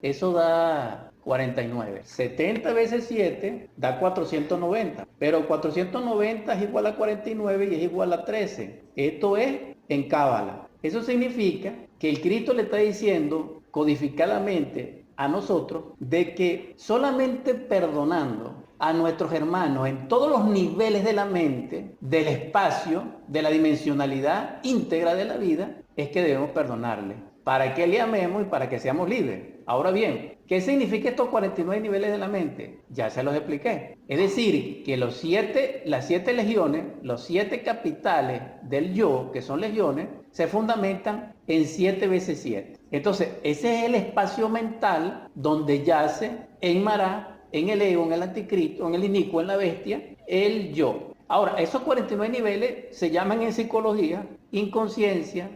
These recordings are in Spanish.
eso da 49. 70 veces 7 da 490. Pero 490 es igual a 49 y es igual a 13. Esto es en Cábala. Eso significa que el Cristo le está diciendo codificadamente a nosotros de que solamente perdonando a nuestros hermanos en todos los niveles de la mente, del espacio, de la dimensionalidad íntegra de la vida, es que debemos perdonarle, para que le amemos y para que seamos libres. Ahora bien, ¿qué significa estos 49 niveles de la mente? Ya se los expliqué. Es decir, que las 7 legiones, los 7 capitales del yo, que son legiones, se fundamentan en 7 veces 7. Entonces, ese es el espacio mental donde yace en Mará, en el ego, en el anticristo, en el inicuo, en la bestia, el yo. Ahora, esos 49 niveles se llaman en psicología subconsciencia,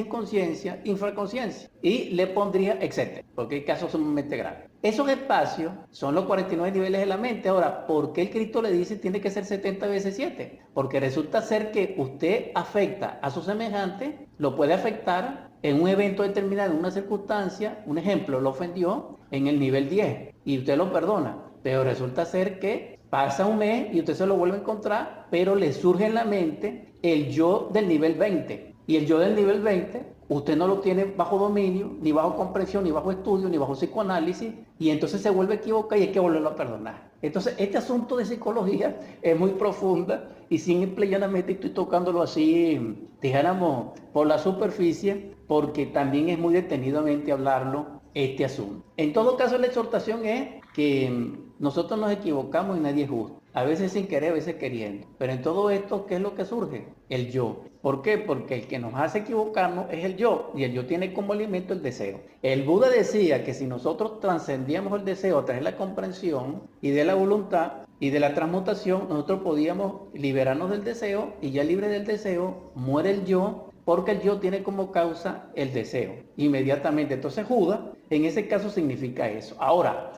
inconsciencia, infraconsciencia. Y le pondría etcétera, porque hay casos sumamente graves. Esos espacios son los 49 niveles de la mente. Ahora, ¿por qué el Cristo le dice tiene que ser 70 veces 7? Porque resulta ser que usted afecta a su semejante, lo puede afectar en un evento determinado, en una circunstancia. Un ejemplo, lo ofendió en el nivel 10 y usted lo perdona, pero resulta ser que pasa un mes y usted se lo vuelve a encontrar, pero le surge en la mente el yo del nivel 20. Y el yo del nivel 20, usted no lo tiene bajo dominio, ni bajo comprensión, ni bajo estudio, ni bajo psicoanálisis, y entonces se vuelve a equivocar y hay que volverlo a perdonar. Entonces, este asunto de psicología es muy profunda y simple y llanamente estoy tocándolo así, dijéramos, por la superficie, porque también es muy detenidamente hablarlo este asunto. En todo caso, la exhortación es que nosotros nos equivocamos y nadie es justo. A veces sin querer, a veces queriendo. Pero en todo esto, ¿qué es lo que surge? El yo. ¿Por qué? Porque el que nos hace equivocarnos es el yo. Y el yo tiene como alimento el deseo. El Buda decía que si nosotros trascendíamos el deseo a través de la comprensión y de la voluntad y de la transmutación, nosotros podíamos liberarnos del deseo y ya libre del deseo muere el yo, porque el yo tiene como causa el deseo inmediatamente. Entonces Judas en ese caso significa eso. Ahora,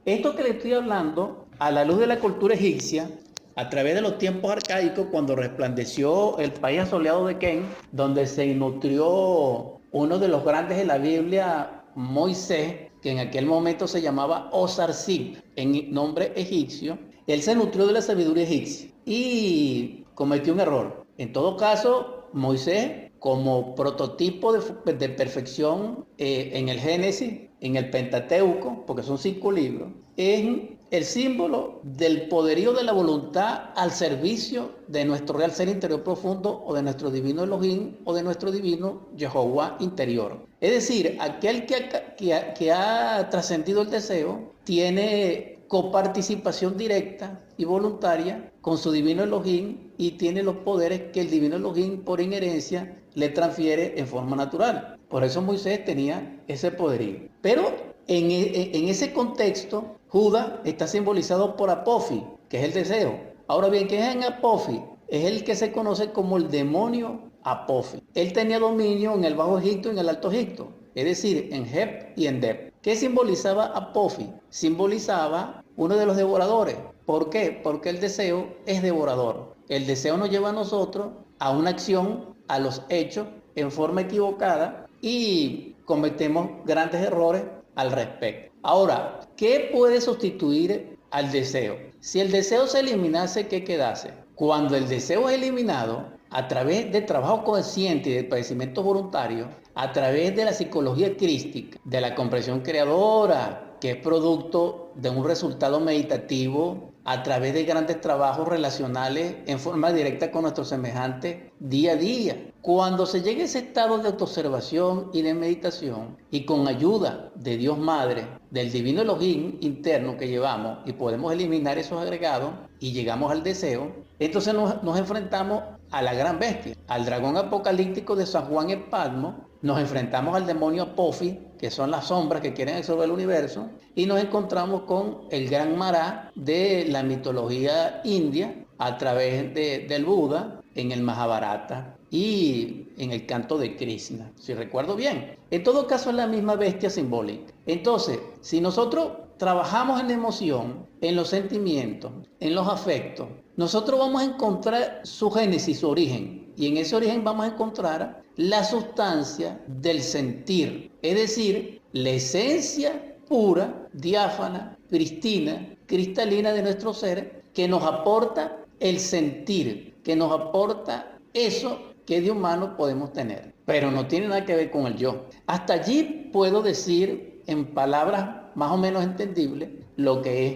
esto que le estoy hablando, a la luz de la cultura egipcia, a través de los tiempos arcaicos, cuando resplandeció el país asoleado de Ken, donde se nutrió uno de los grandes de la Biblia, Moisés, que en aquel momento se llamaba Osarsip, en nombre egipcio, él se nutrió de la sabiduría egipcia y cometió un error. En todo caso, Moisés, como prototipo de perfección en el Génesis, en el Pentateuco, porque son 5 libros, es el símbolo del poderío de la voluntad al servicio de nuestro real ser interior profundo o de nuestro divino Elohim o de nuestro divino Jehová interior. Es decir, aquel que ha trascendido el deseo tiene coparticipación directa y voluntaria con su divino Elohim y tiene los poderes que el divino Elohim por inherencia le transfiere en forma natural. Por eso Moisés tenía ese poderío. Pero en ese contexto, Judas está simbolizado por Apofi, que es el deseo. Ahora bien, ¿qué es en Apofi? Es el que se conoce como el demonio Apofi. Él tenía dominio en el Bajo Egipto y en el Alto Egipto, es decir, en Heb y en Deb. ¿Qué simbolizaba Apofi? Simbolizaba uno de los devoradores. ¿Por qué? Porque el deseo es devorador. El deseo nos lleva a nosotros a una acción, a los hechos, en forma equivocada y cometemos grandes errores al respecto. Ahora, ¿qué puede sustituir al deseo? Si el deseo se eliminase, ¿qué quedase? Cuando el deseo es eliminado, a través del trabajo consciente y del padecimiento voluntario, a través de la psicología crística, de la comprensión creadora, que es producto de un resultado meditativo, a través de grandes trabajos relacionales en forma directa con nuestros semejantes día a día. Cuando se llegue a ese estado de autoobservación y de meditación y con ayuda de Dios Madre, del divino Elohim interno que llevamos y podemos eliminar esos agregados y llegamos al deseo, entonces nos enfrentamos a la gran bestia, al dragón apocalíptico de San Juan el Palmo, nos enfrentamos al demonio Apofi, que son las sombras que quieren absorber el universo, y nos encontramos con el gran Mará de la mitología india a través del Buda en el Mahabharata y en el canto de Krishna, si recuerdo bien. En todo caso es la misma bestia simbólica. Entonces, si nosotros trabajamos en la emoción, en los sentimientos, en los afectos, nosotros vamos a encontrar su génesis, su origen, y en ese origen vamos a encontrar la sustancia del sentir, es decir, la esencia pura, diáfana, pristina, cristalina de nuestro ser, que nos aporta el sentir, que nos aporta eso que de humano podemos tener, pero no tiene nada que ver con el yo. Hasta allí puedo decir en palabras más o menos entendibles lo que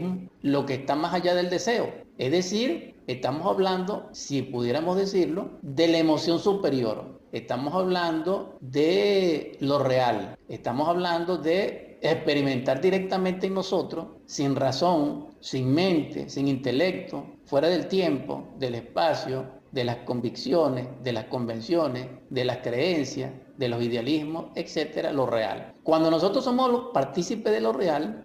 está más allá del deseo. Es decir, estamos hablando, si pudiéramos decirlo, de la emoción superior. Estamos hablando de lo real. Estamos hablando de experimentar directamente en nosotros, sin razón, sin mente, sin intelecto, fuera del tiempo, del espacio, de las convicciones, de las convenciones, de las creencias, de los idealismos, etcétera, lo real. Cuando nosotros somos los partícipes de lo real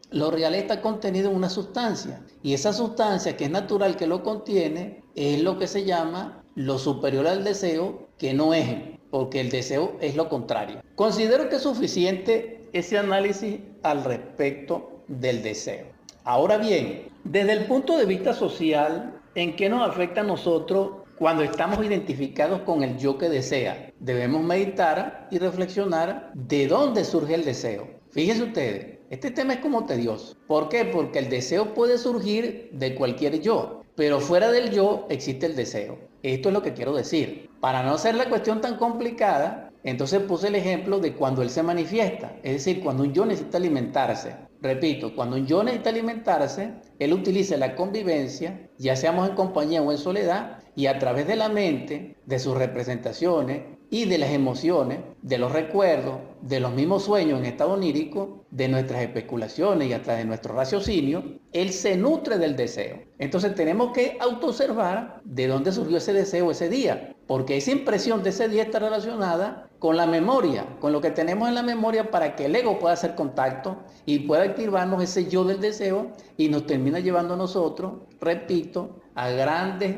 está contenido en una sustancia, y esa sustancia que es natural que lo contiene es lo que se llama lo superior al deseo, que no es, porque el deseo es lo contrario. Considero que es suficiente ese análisis al respecto del deseo. Ahora bien, desde el punto de vista social, ¿en qué nos afecta a nosotros cuando estamos identificados con el yo que desea? Debemos meditar y reflexionar de dónde surge el deseo. Fíjense ustedes, este tema es como tedioso. ¿Por qué? Porque el deseo puede surgir de cualquier yo, pero fuera del yo existe el deseo. Esto es lo que quiero decir. Para no hacer la cuestión tan complicada, entonces puse el ejemplo de cuando él se manifiesta, es decir, cuando un yo necesita alimentarse. Repito, cuando un yo necesita alimentarse, él utiliza la convivencia, ya seamos en compañía o en soledad, y a través de la mente, de sus representaciones y de las emociones, de los recuerdos, de los mismos sueños en estado onírico, de nuestras especulaciones y hasta de nuestro raciocinio, él se nutre del deseo. Entonces tenemos que autoobservar de dónde surgió ese deseo ese día, porque esa impresión de ese día está relacionada con la memoria, con lo que tenemos en la memoria, para que el ego pueda hacer contacto y pueda activarnos ese yo del deseo, y nos termina llevando a nosotros, repito, a grandes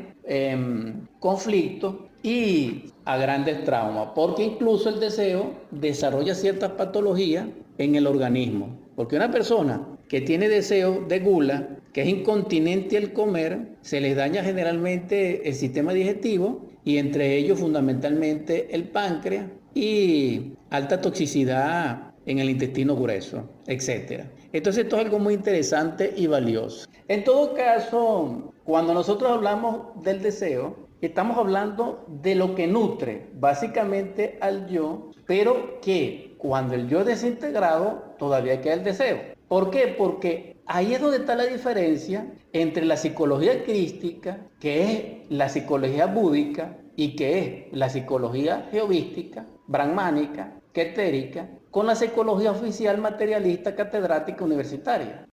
conflictos y a grandes traumas, porque incluso el deseo desarrolla ciertas patologías en el organismo. Porque una persona que tiene deseo de gula, que es incontinente al comer, se les daña generalmente el sistema digestivo, y entre ellos fundamentalmente el páncreas, y alta toxicidad en el intestino grueso, etc. Entonces esto es algo muy interesante y valioso. En todo caso, cuando nosotros hablamos del deseo, estamos hablando de lo que nutre básicamente al yo, pero que cuando el yo es desintegrado, todavía queda el deseo. ¿Por qué? Porque ahí es donde está la diferencia entre la psicología crística, que es la psicología búdica, y que es la psicología geovística, brahmánica, quetérica, con la psicología oficial materialista catedrática universitaria.